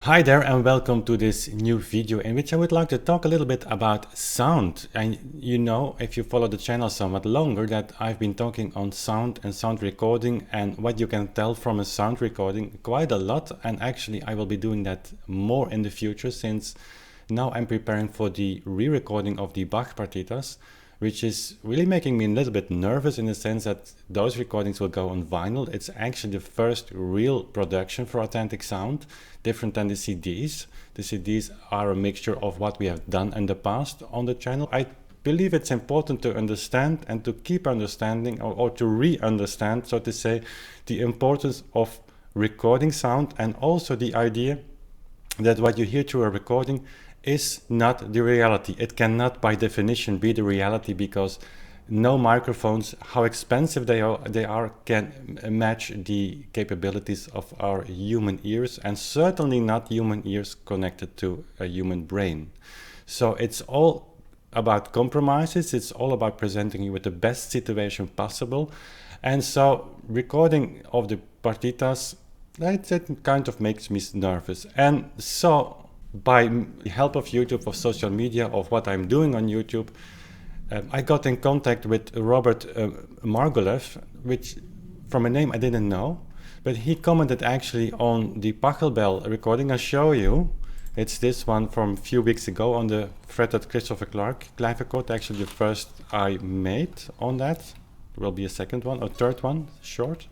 Hi there and welcome to this new video in which I would like to talk a little bit about sound. And you know, if you follow the channel somewhat longer, that I've been talking on sound and sound recording and what you can tell from a sound recording quite a lot. And actually I will be doing that more in the future, since now I'm preparing for the re-recording of the Bach Partitas, which is really making me a little bit nervous in the sense that those recordings will go on vinyl. It's actually the first real production for authentic sound, different than the CDs. The CDs are a mixture of what we have done in the past on the channel. I believe it's important to understand and to keep understanding or to re-understand, so to say, the importance of recording sound, and also the idea that what you hear through a recording is not the reality. It cannot by definition be the reality, because no microphones, how expensive they are can match the capabilities of our human ears, and certainly not human ears connected to a human brain. So it's all about compromises. It's all about presenting you with the best situation possible. And so recording of the partitas, that kind of makes me nervous. And so by the help of YouTube, of social media, of what I'm doing on YouTube, I got in contact with Robert Margouleff, which from a name I didn't know, but he commented actually on the Pachelbel recording I show you. It's this one from a few weeks ago on the fretted Christopher Clark clavichord, actually the first I made on that. There will be a second one, a third one, short.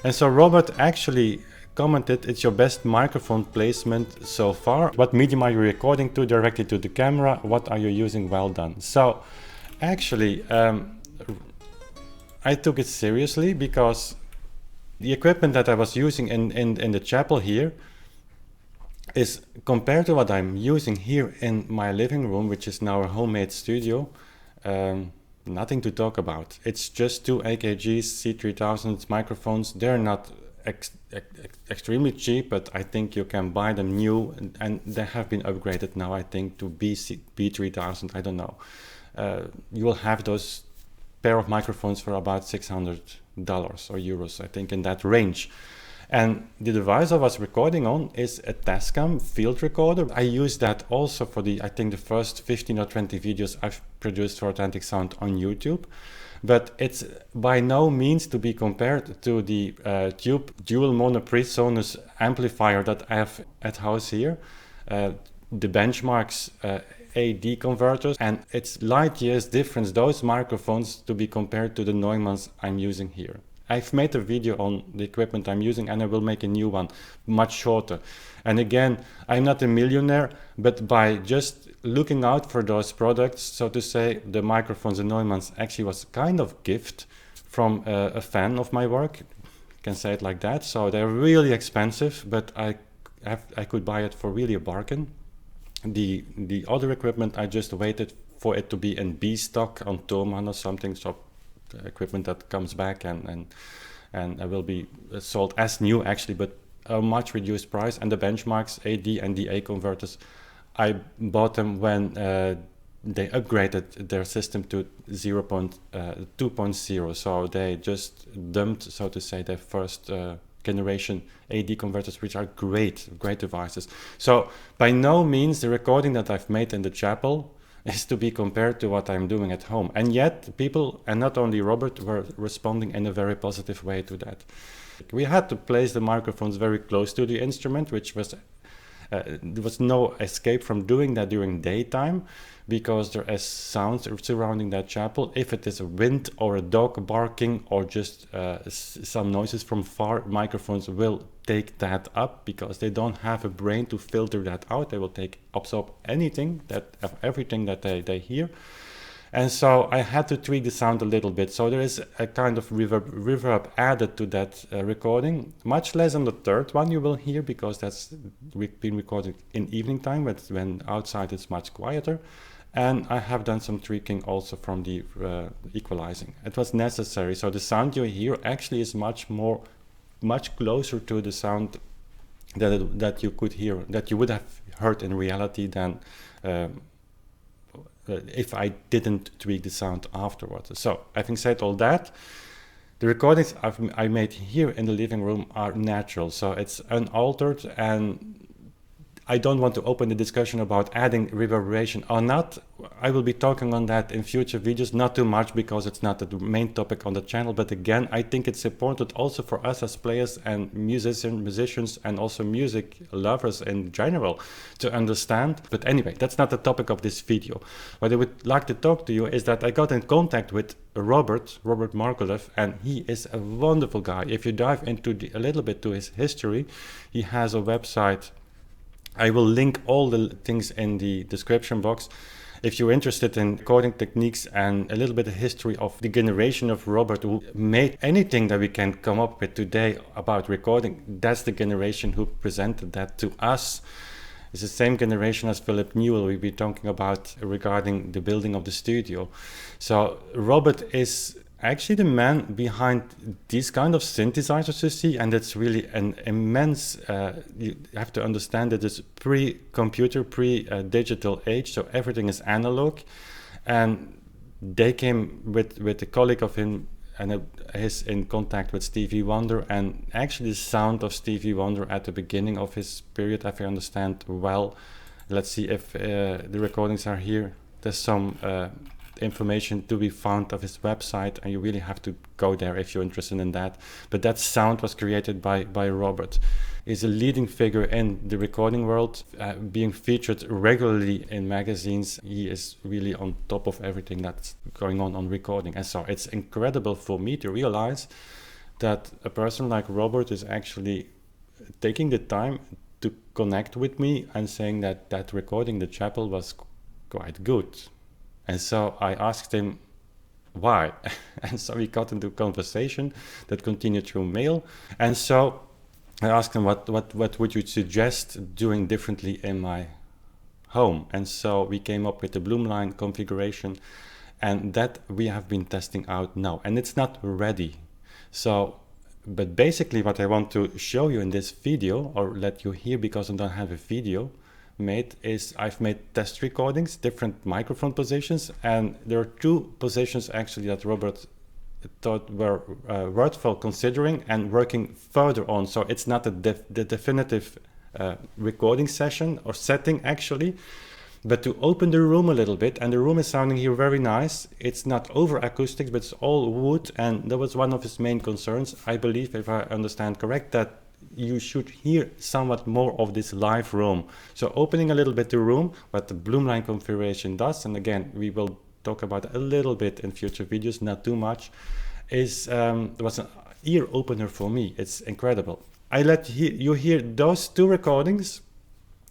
And so Robert actually commented, it's your best microphone placement so far. What medium are you recording to? Directly to the camera. What are you using? Well done. So actually I took it seriously, because the equipment that I was using in the chapel here is, compared to what I'm using here in my living room, which is now a homemade studio, nothing to talk about. It's just two AKGs C3000 microphones. They're not extremely cheap, but I think you can buy them new, and they have been upgraded now, I think, to B3000. I don't know. You will have those pair of microphones for about $600 or euros, I think, in that range. And the device I was recording on is a Tascam field recorder. I use that also for I think the first 15 or 20 videos I've produced for Authentic Sound on YouTube. But it's by no means to be compared to the Tube dual mono PreSonus amplifier that I have at house here. The Benchmark's AD converters, and it's light years difference, those microphones, to be compared to the Neumanns I'm using here. I've made a video on the equipment I'm using, and I will make a new one, much shorter. And again, I'm not a millionaire, but by just looking out for those products, so to say, the microphones, the Neumanns, actually was kind of gift from a fan of my work, can say it like that. So they're really expensive, but I could buy it for really a bargain. The other equipment, I just waited for it to be in B stock on Thomann or something, so equipment that comes back and will be sold as new, actually, but a much reduced price. And the Benchmarks AD and DA converters, I bought them when they upgraded their system to 2.0, so they just dumped, so to say, their first generation AD converters, which are great devices. So by no means the recording that I've made in the chapel is to be compared to what I'm doing at home. And yet people, and not only Robert, were responding in a very positive way to that. We had to place the microphones very close to the instrument, which was there was no escape from doing that during daytime, because there is sounds surrounding that chapel. If it is a wind or a dog barking or just some noises from far, microphones will take that up, because they don't have a brain to filter that out. They will absorb everything that they hear. And so I had to tweak the sound a little bit. So there is a kind of reverb added to that recording, much less on the third one you will hear, because that's been recorded in evening time, but when outside it's much quieter. And I have done some tweaking also from the equalizing. It was necessary. So the sound you hear actually is much closer to the sound that you could hear, that you would have heard in reality, than if I didn't tweak the sound afterwards. So having said all that, the recordings I made here in the living room are natural, so it's unaltered, and I don't want to open the discussion about adding reverberation or not. I will be talking on that in future videos, not too much because it's not the main topic on the channel. But again, I think it's important also for us as players and musicians and also music lovers in general to understand. But anyway, that's not the topic of this video. What I would like to talk to you is that I got in contact with Robert Margouleff, and he is a wonderful guy. If you dive into a little bit to his history, he has a website. I will link all the things in the description box. If you're interested in recording techniques and a little bit of history of the generation of Robert who made anything that we can come up with today about recording, that's the generation who presented that to us. It's the same generation as Philip Newell we've been talking about regarding the building of the studio. So Robert is actually the man behind these kind of synthesizers you see, and it's really an immense, you have to understand that it's pre-computer, pre-digital age, so everything is analog. And they came with a colleague of him, and he's in contact with Stevie Wonder, and actually the sound of Stevie Wonder at the beginning of his period, if I understand well. Let's see if the recordings are here. There's some information to be found of his website, and you really have to go there if you're interested in that. But that sound was created by Robert. He's a leading figure in the recording world, being featured regularly in magazines. He is really on top of everything that's going on recording. And so it's incredible for me to realize that a person like Robert is actually taking the time to connect with me and saying that recording the chapel was quite good. And so I asked him why. And so we got into a conversation that continued through mail. And so I asked him what would you suggest doing differently in my home. And so we came up with the Blumlein configuration, and that we have been testing out now. And it's not ready. So, but basically what I want to show you in this video, or let you hear because I don't have a video made, is I've made test recordings, different microphone positions, and there are two positions actually that Robert thought were worthwhile considering and working further on. So it's not the definitive recording session or setting actually, but to open the room a little bit. And the room is sounding here very nice. It's not over acoustic, but it's all wood, and that was one of his main concerns, I believe, if I understand correct, that you should hear somewhat more of this live room. So opening a little bit the room, what the Blumlein configuration does, and again we will talk about a little bit in future videos, not too much, is was an ear opener for me. It's incredible. I let you hear those two recordings,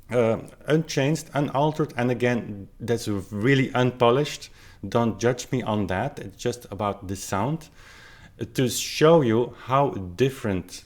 unchanged, unaltered, and again that's really unpolished. Don't judge me on that. It's just about the sound, to show you how different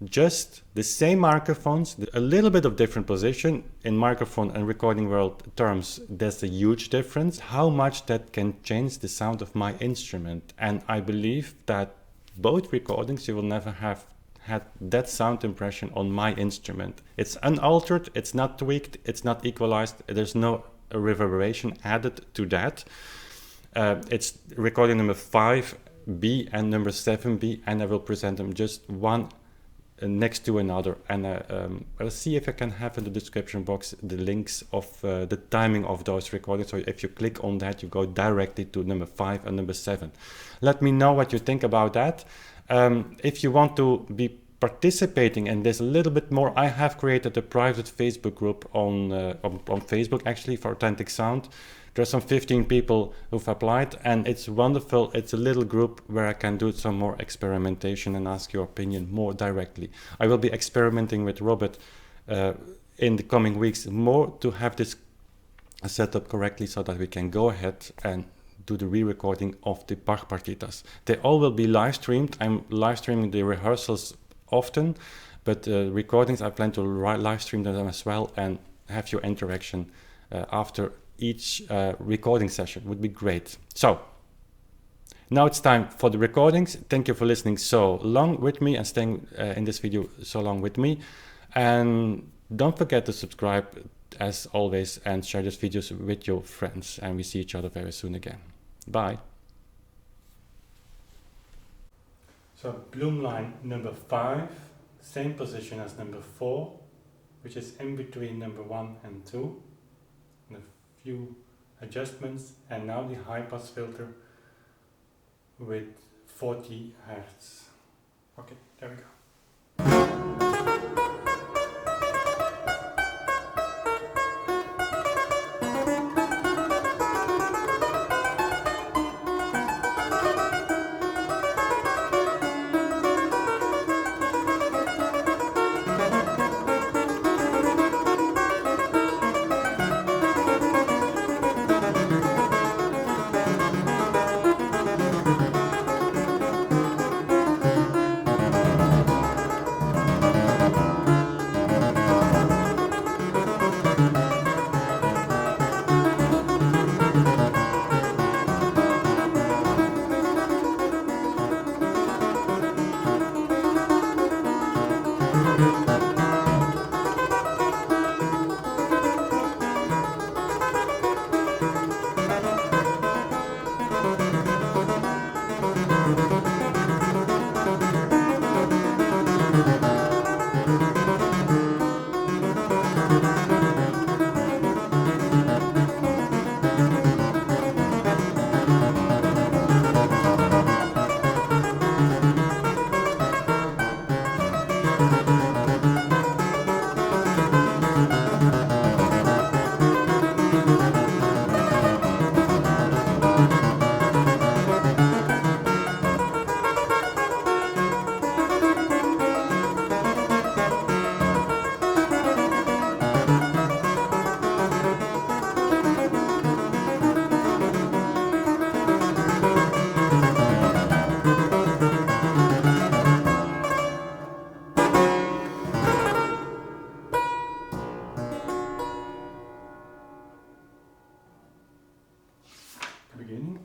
just the same microphones, a little bit of different position in microphone and recording world terms. There's a huge difference, how much that can change the sound of my instrument. And I believe that both recordings, you will never have had that sound impression on my instrument. It's unaltered, it's not tweaked, it's not equalized, there's no reverberation added to that. It's recording number 5B and number 7B, and I will present them just one next to another. And I'll see if I can have in the description box the links of the timing of those recordings. So if you click on that, you go directly to number 5 and number 7. Let me know what you think about that. If you want to be participating in this a little bit more, I have created a private Facebook group on Facebook actually for Authentic Sound. There's some 15 people who've applied, and it's wonderful. It's a little group where I can do some more experimentation and ask your opinion more directly. I will be experimenting with Robert in the coming weeks more to have this set up correctly so that we can go ahead and do the re-recording of the Bach Partitas. They all will be live streamed. I'm live streaming the rehearsals often, but recordings I plan to live stream them as well and have your interaction after each recording session. Would be great. So now it's time for the recordings. Thank you for listening so long with me and staying in this video so long with me, and don't forget to subscribe as always and share these videos with your friends, and we see each other very soon again. Bye. So Blumlein number 5, same position as number 4, which is in between number 1 and 2, and a few adjustments, and now the high pass filter with 40 Hz. Okay, there we go. Beginning.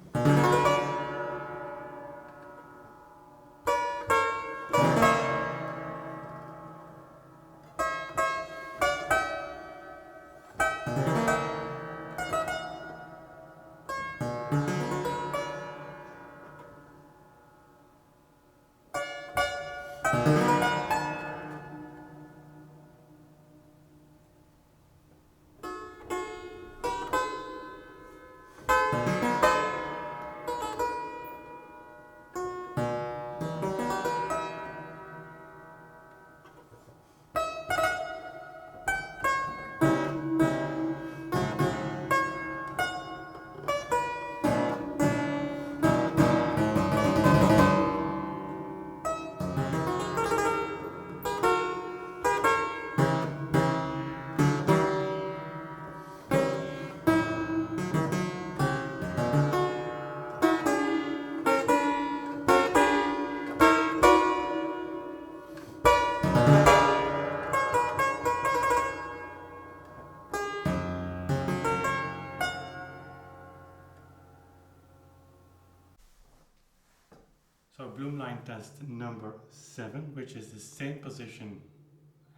So Blumlein test number 7, which is the same position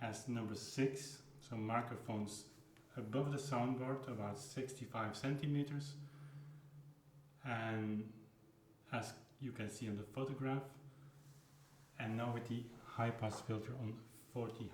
as number 6. So microphones above the soundboard, about 65 centimeters. And as you can see on the photograph, and now with the high pass filter on 40 Hz.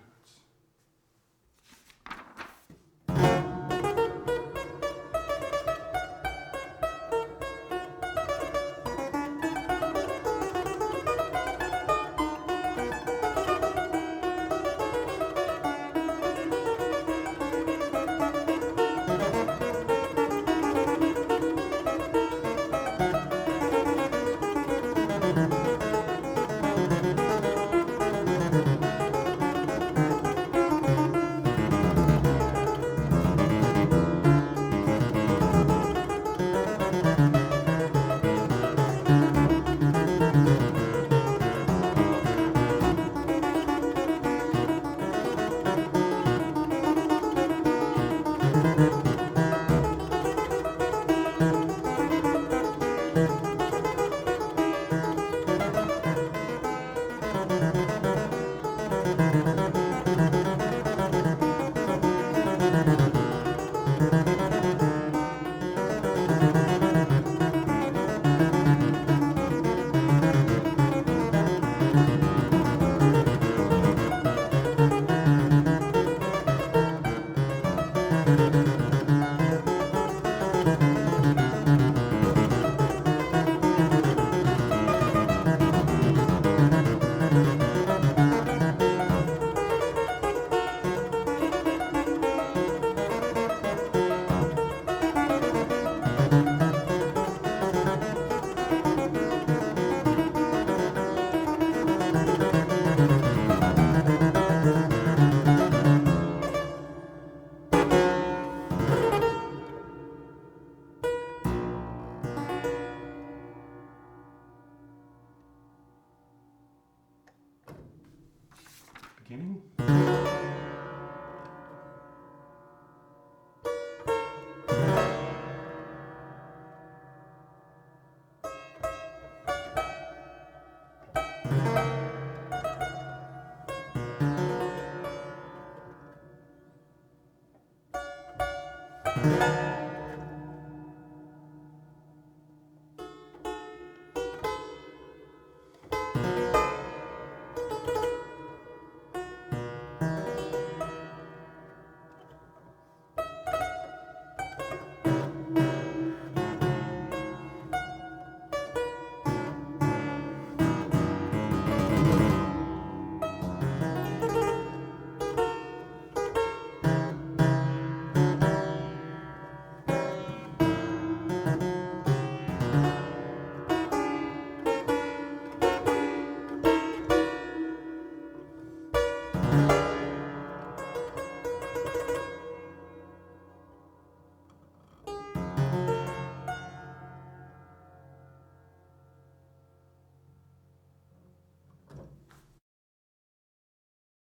Beginning.